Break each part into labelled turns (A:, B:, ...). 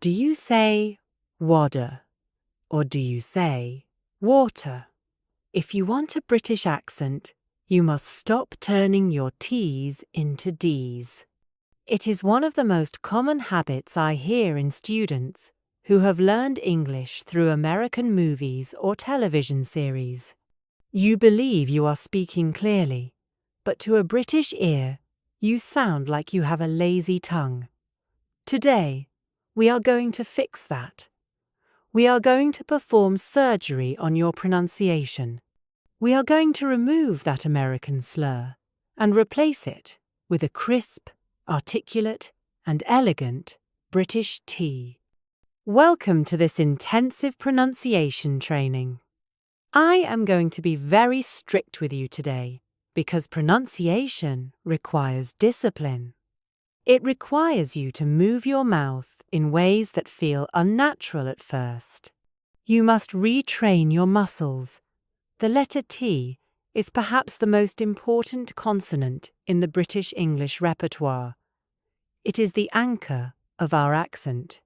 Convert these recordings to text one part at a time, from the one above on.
A: Do you say WADA or do you say water? If you want a British accent, you must stop turning your T's into D's. It is one of the most common habits I hear in students who have learned English through American movies or television series. You believe you are speaking clearly, but to a British ear, you sound like you have a lazy tongue. Today, we are going to fix that. We are going to perform surgery on your pronunciation. We are going to remove that American slur and replace it with a crisp, articulate, and elegant British T. Welcome to this intensive pronunciation training. I am going to be very strict with you today because pronunciation requires discipline. It requires you to move your mouth in ways that feel unnatural at first. You must retrain your muscles. The letter T is perhaps the most important consonant in the British English repertoire. It is the anchor of our accent.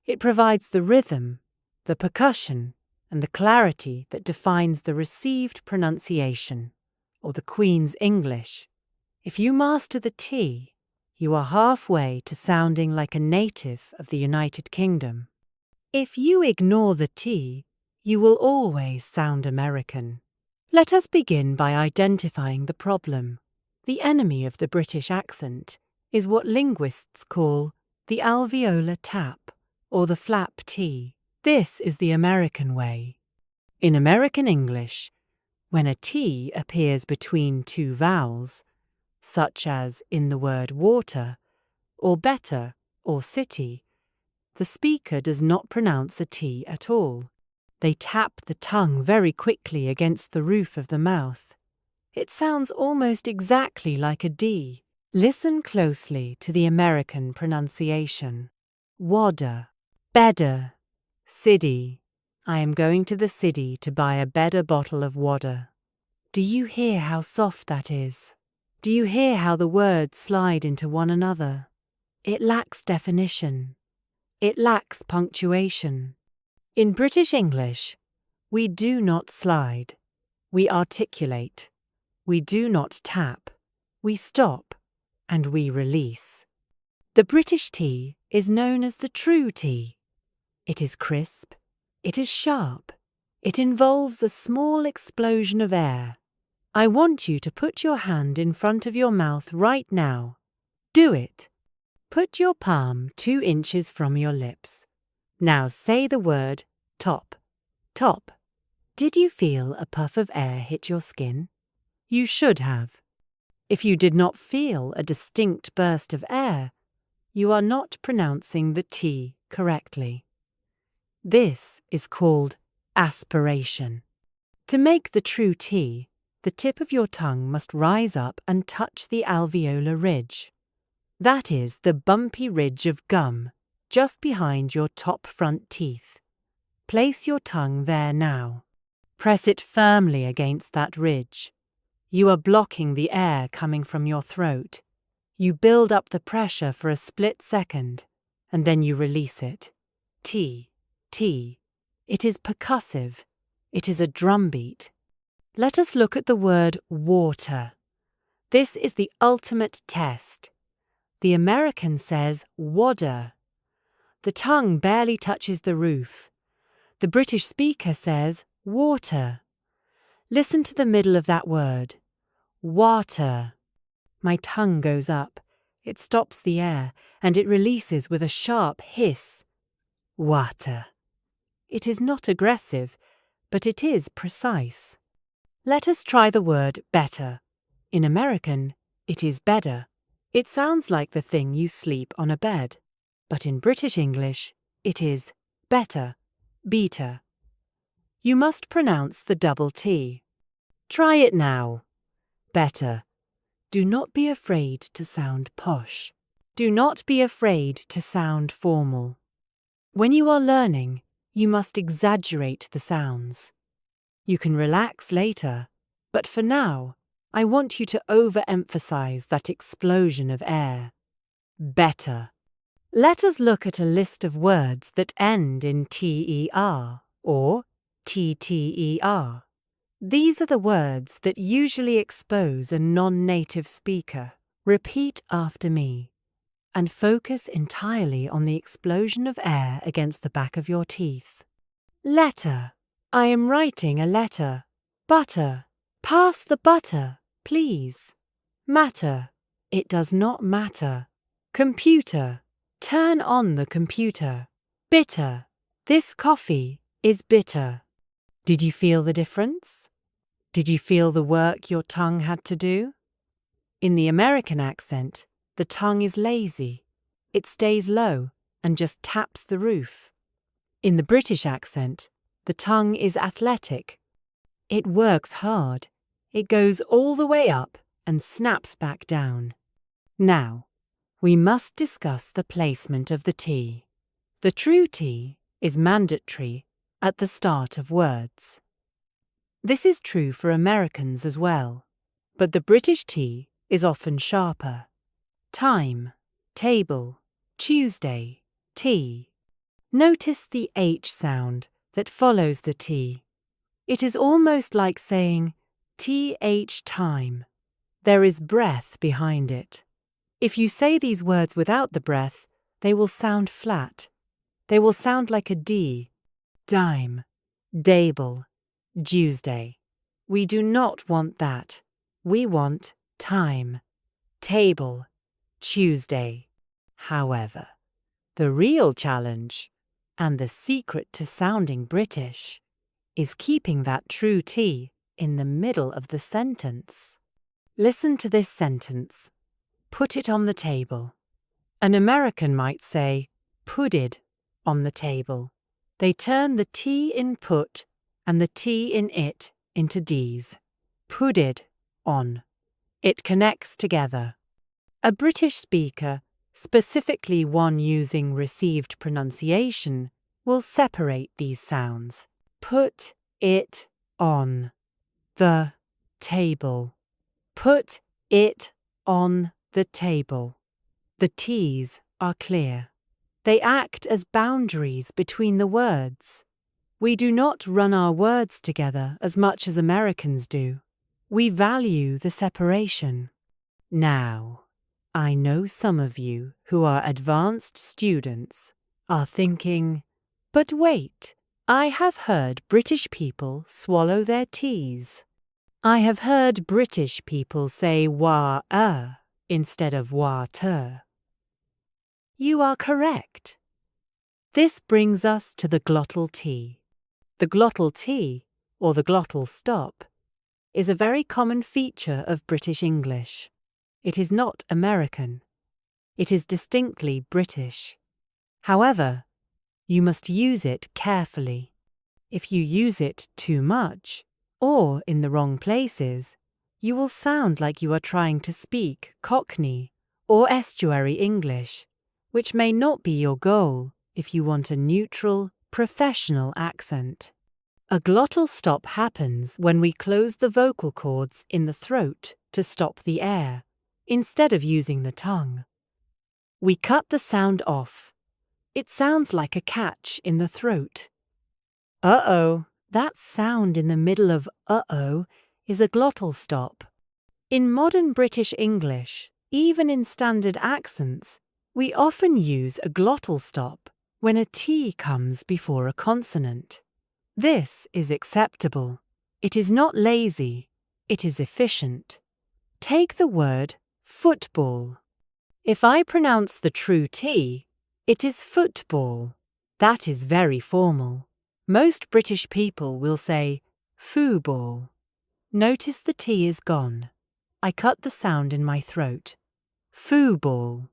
A: It provides the rhythm, the percussion, and the clarity that defines the received pronunciation, or the Queen's English. If you master the T, you are halfway to sounding like a native of the United Kingdom. If you ignore the T, you will always sound American. Let us begin by identifying the problem. The enemy of the British accent is what linguists call the alveolar tap, or the flap T. This is the American way. In American English, when a T appears between two vowels, such as in the word water, or better, or city, the speaker does not pronounce a T at all. They tap the tongue very quickly against the roof of the mouth. It sounds almost exactly like a D. Listen closely to the American pronunciation. WADA, bedder, city. I am going to the city to buy a better bottle of WADA. Do you hear how soft that is? Do you hear how the words slide into one another? It lacks definition. It lacks punctuation. In British English, we do not slide. We articulate. We do not tap. We stop. And we release. The British T is known as the true T. It is crisp. It is sharp. It involves a small explosion of air. I want you to put your hand in front of your mouth right now. Do it. Put your palm 2 inches from your lips. Now say the word top. Top. Did you feel a puff of air hit your skin? You should have. If you did not feel a distinct burst of air, you are not pronouncing the T correctly. This is called aspiration. To make the true T, the tip of your tongue must rise up and touch the alveolar ridge. That is the bumpy ridge of gum just behind your top front teeth. Place your tongue there now. Press it firmly against that ridge. You are blocking the air coming from your throat. You build up the pressure for a split second, and then you release it. T, T. It is percussive. It is a drumbeat. Let us look at the word water. This is the ultimate test. The American says WADA. The tongue barely touches the roof. The British speaker says water. Listen to the middle of that word. Water. My tongue goes up. It stops the air, and it releases with a sharp hiss. Water. It is not aggressive, but it is precise. Let us try the word better. In American, it is bedder. It sounds like the thing you sleep on a bed. But in British English, it is better, beater. You must pronounce the double T. Try it now. Better. Do not be afraid to sound posh. Do not be afraid to sound formal. When you are learning, you must exaggerate the sounds. You can relax later, but for now, I want you to overemphasize that explosion of air. Better. Let us look at a list of words that end in ter or tter. These are the words that usually expose a non-native speaker. Repeat after me and focus entirely on the explosion of air against the back of your teeth. Letter. I am writing a letter. Butter. Pass the butter, please. Matter. It does not matter. Computer. Turn on the computer. Bitter. This coffee is bitter. Did you feel the difference? Did you feel the work your tongue had to do? In the American accent, the tongue is lazy. It stays low and just taps the roof. In the British accent, the tongue is athletic. It works hard. It goes all the way up and snaps back down. Now, we must discuss the placement of the T. The true T is mandatory at the start of words. This is true for Americans as well, but the British T is often sharper. Time, table, Tuesday, tea. Notice the H sound that follows the T. It is almost like saying th time. There is breath behind it. If you say these words without the breath, they will sound flat. They will sound like a D. Dime, dable, Tuesday. We do not want that. We want time, table, Tuesday. However, the real challenge, and the secret to sounding British, is keeping that true T in the middle of the sentence. Listen to this sentence. Put it on the table. An American might say, pudded on the table. They turn the T in put and the T in it into Ds. Pudded on. It connects together. A British speaker, specifically one using received pronunciation, will separate these sounds. Put it on the table. Put it on the table. The T's are clear. They act as boundaries between the words. We do not run our words together as much as Americans do. We value the separation. Now, I know some of you who are advanced students are thinking, but wait, I have heard British people swallow their T's. I have heard British people say wa-er instead of wa-ter. You are correct. This brings us to the glottal T. The glottal T, or the glottal stop, is a very common feature of British English. It is not American. It is distinctly British. However, you must use it carefully. If you use it too much, or in the wrong places, you will sound like you are trying to speak Cockney or estuary English, which may not be your goal if you want a neutral, professional accent. A glottal stop happens when we close the vocal cords in the throat to stop the air, instead of using the tongue. We cut the sound off. It sounds like a catch in the throat. Uh-oh, that sound in the middle of uh-oh is a glottal stop. In modern British English, even in standard accents, we often use a glottal stop when a T comes before a consonant. This is acceptable. It is not lazy. It is efficient. Take the word football. If I pronounce the true T, it is football. That is very formal. Most British people will say fooball. Notice the T is gone. I cut the sound in my throat. Fooball.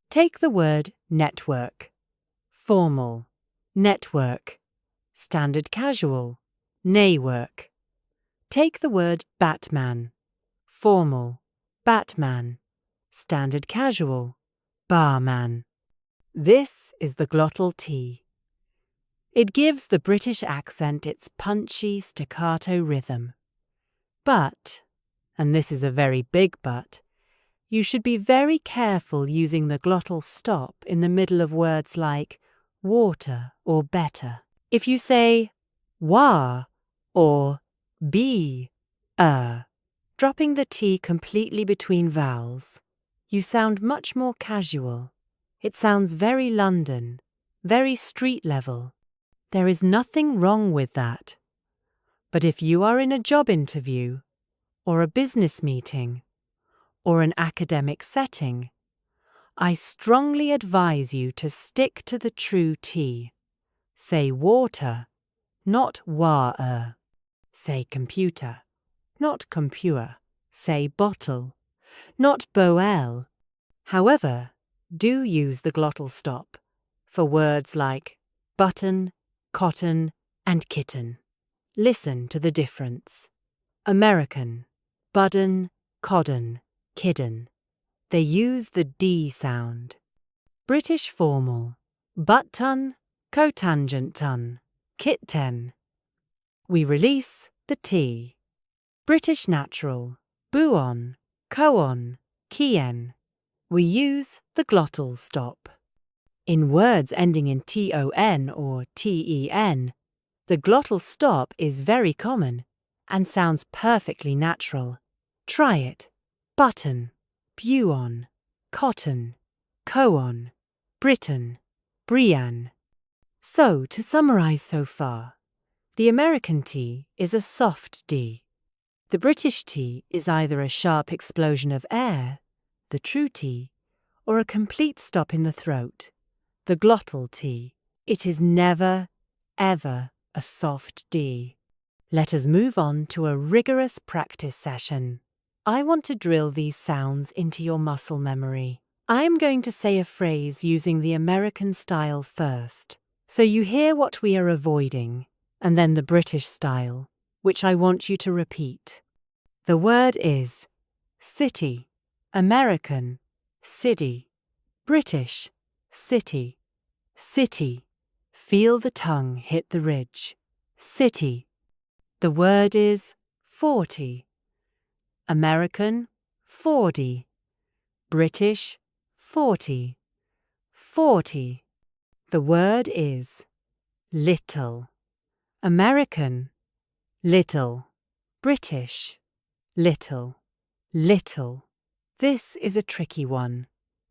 A: Take the word network. Formal. Network. Standard casual. Naywork. Take the word Batman. Formal. Batman. Standard casual. Barman. This is the glottal T. It gives the British accent its punchy staccato rhythm. But, and this is a very big but, You should be very careful using the glottal stop in the middle of words like water or better. If you say wa or be, dropping the T completely between vowels, you sound much more casual. It sounds very London, very street level. There is nothing wrong with that. But if you are in a job interview, or a business meeting, or an academic setting, I strongly advise you to stick to the true T. Say water, not wa-er. Say computer, not compuer. Say bottle, not boel. However, do use the glottal stop for words like button, cotton, and kitten. Listen to the difference. American, budden, codden, kidden. They use the D sound. British formal, butt-ton, cotangent-ton, kitten. We release the T. British natural, buon, koon, kien. We use the glottal stop. In words ending in ton or ten, the glottal stop is very common and sounds perfectly natural. Try it. Button, buon, cotton, koon, Britain, Brian. So, to summarize so far, the American T is a soft D. The British T is either a sharp explosion of air, the true T, or a complete stop in the throat, the glottal T. It is never, ever a soft D. Let us move on to a rigorous practice session. I want to drill these sounds into your muscle memory. I am going to say a phrase using the American style first, so you hear what we are avoiding, and then the British style, which I want you to repeat. The word is city, American, city, British, city, city. Feel the tongue hit the ridge. City. The word is 40. American, 40. British, 40. 40. The word is little. American, little. British, little. Little. This is a tricky one.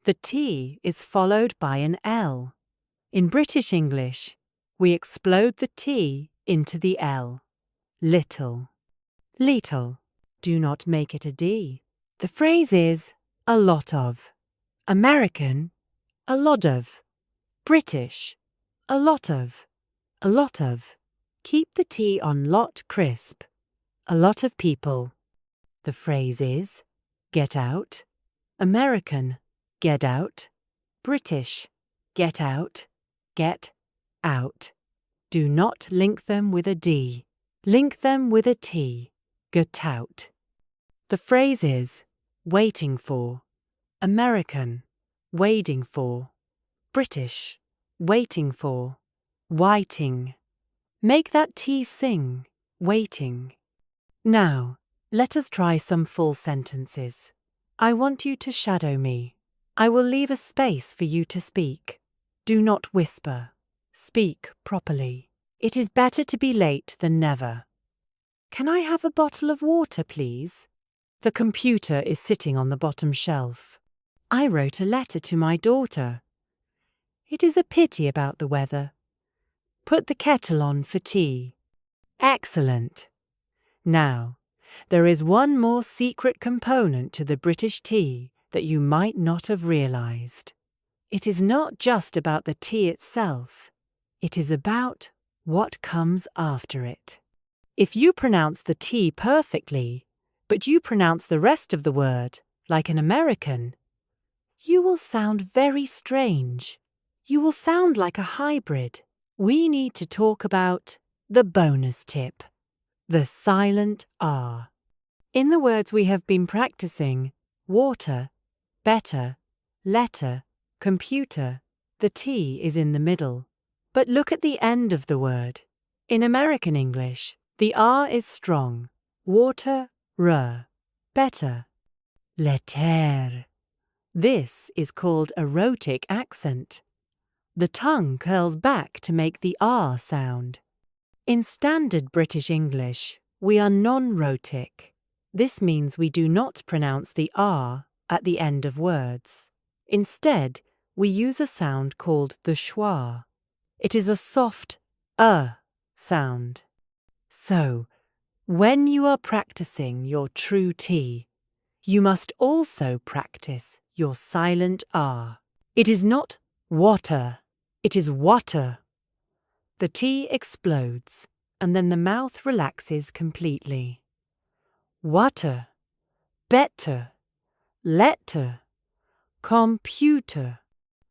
A: The T is followed by an L. In British English, we explode the T into the L. Little. Little. Do not make it a D. The phrase is a lot of. American, a lot of. British, a lot of. A lot of. Keep the T on lot crisp. A lot of people. The phrase is get out. American, get out. British, get out. Get out. Do not link them with a D. Link them with a T. Get out. The phrase is waiting for. American, waiting for. British, waiting for. Waiting. Make that T sing. Waiting. Now, let us try some full sentences. I want you to shadow me. I will leave a space for you to speak. Do not whisper. Speak properly. It is better to be late than never. Can I have a bottle of water, please? The computer is sitting on the bottom shelf. I wrote a letter to my daughter. It is a pity about the weather. Put the kettle on for tea. Excellent. Now, there is one more secret component to the British T that you might not have realized. It is not just about the T itself. It is about what comes after it. If you pronounce the T perfectly, but you pronounce the rest of the word like an American, you will sound very strange. You will sound like a hybrid. We need to talk about the bonus tip, the silent R. In the words we have been practicing, water, better, letter, computer, the T is in the middle. But look at the end of the word. In American English, the R is strong. Water, r. Better. Letter. This is called a rhotic accent. The tongue curls back to make the R sound. In standard British English, we are non-rhotic. This means we do not pronounce the R at the end of words. Instead, we use a sound called the schwa. It is a soft sound. So, when you are practicing your true T, you must also practice your silent R. It is not water, it is water. The T explodes, and then the mouth relaxes completely. Water, better, letter, computer.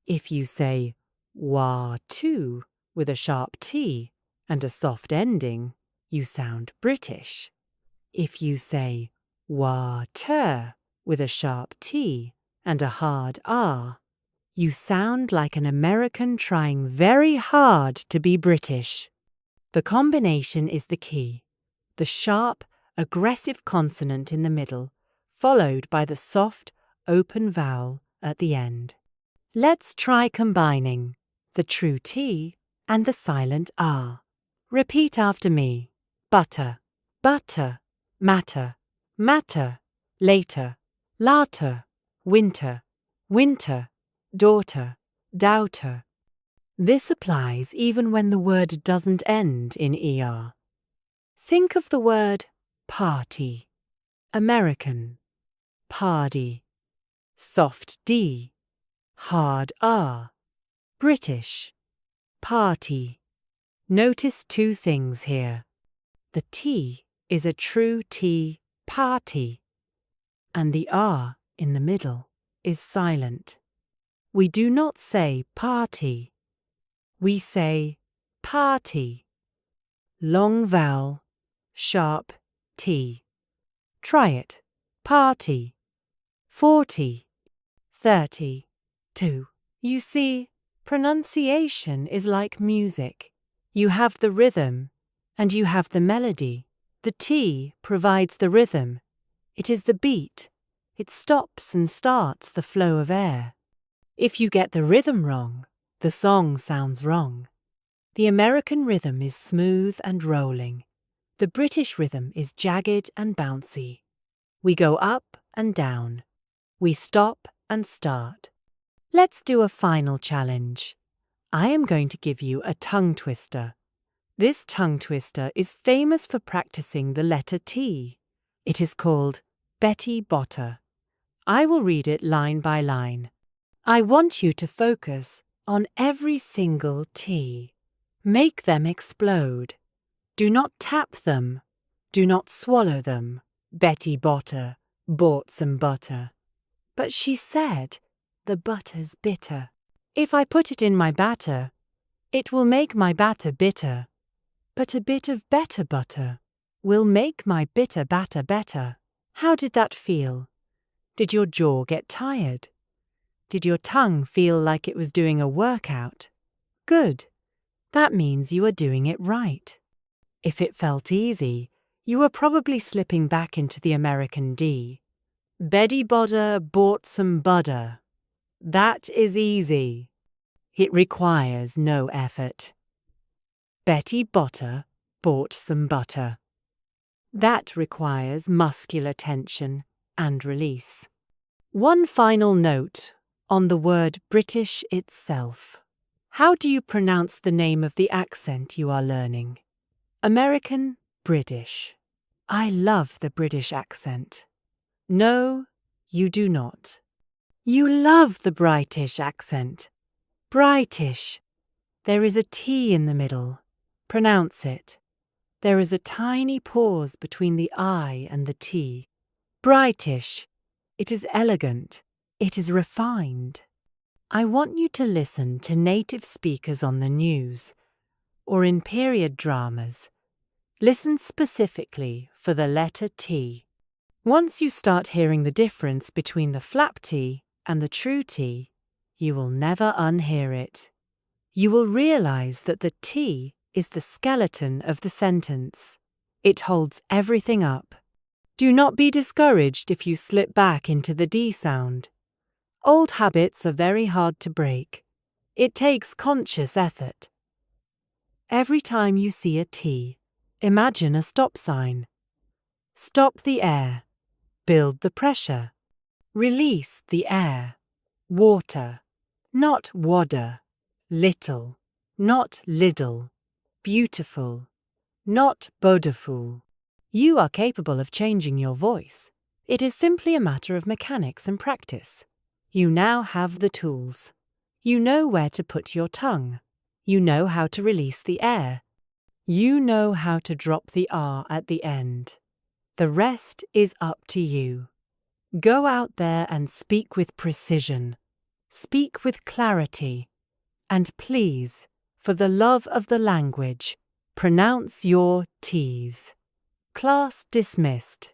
A: If you say wa-too with a sharp T and a soft ending, you sound British. If you say water with a sharp T and a hard R, you sound like an American trying very hard to be British. The combination is the key. The sharp, aggressive consonant in the middle, followed by the soft, open vowel at the end. Let's try combining the true T and the silent R. Repeat after me. Butter, butter, matter, matter, later, later, winter, winter, daughter, doubter. This applies even when the word doesn't end in ER. Think of the word party, American, party, soft D, hard R, British, party. Notice two things here. The T is a true T, party, and the R in the middle is silent. We do not say party. We say party. Long vowel, sharp T. Try it. Party. 40, 30, 2. You see, pronunciation is like music. You have the rhythm, and you have the melody. The T provides the rhythm. It is the beat. It stops and starts the flow of air. If you get the rhythm wrong, the song sounds wrong. The American rhythm is smooth and rolling. The British rhythm is jagged and bouncy. We go up and down. We stop and start. Let's do a final challenge. I am going to give you a tongue twister. This tongue twister is famous for practicing the letter T. It is called Betty Botter. I will read it line by line. I want you to focus on every single T. Make them explode. Do not tap them. Do not swallow them. Betty Botter bought some butter. But she said, the butter's bitter. If I put it in my batter, it will make my batter bitter. But a bit of better butter will make my bitter batter better. How did that feel? Did your jaw get tired? Did your tongue feel like it was doing a workout? Good. That means you are doing it right. If it felt easy, you were probably slipping back into the American D. Betty Botter bought some butter. That is easy. It requires no effort. Betty Botter bought some butter. That requires muscular tension and release. One final note on the word British itself. How do you pronounce the name of the accent you are learning? American, British. I love the British accent. No, you do not. You love the British accent. British. There is a T in the middle. Pronounce it. There is a tiny pause between the I and the T. British. It is elegant. It is refined. I want you to listen to native speakers on the news or in period dramas. Listen specifically for the letter T. Once you start hearing the difference between the flap T and the true T, you will never unhear it. You will realize that the T is the skeleton of the sentence. It holds everything up. Do not be discouraged if you slip back into the D sound. Old habits are very hard to break. It takes conscious effort. Every time you see a T, imagine a stop sign. Stop the air. Build the pressure. Release the air. Water. Not WADA. Little. Not Lidl. Beautiful. Not bodeful. You are capable of changing your voice. It is simply a matter of mechanics and practice. You now have the tools. You know where to put your tongue. You know how to release the air. You know how to drop the R at the end. The rest is up to you. Go out there and speak with precision. Speak with clarity. And please, for the love of the language, pronounce your T's. Class dismissed.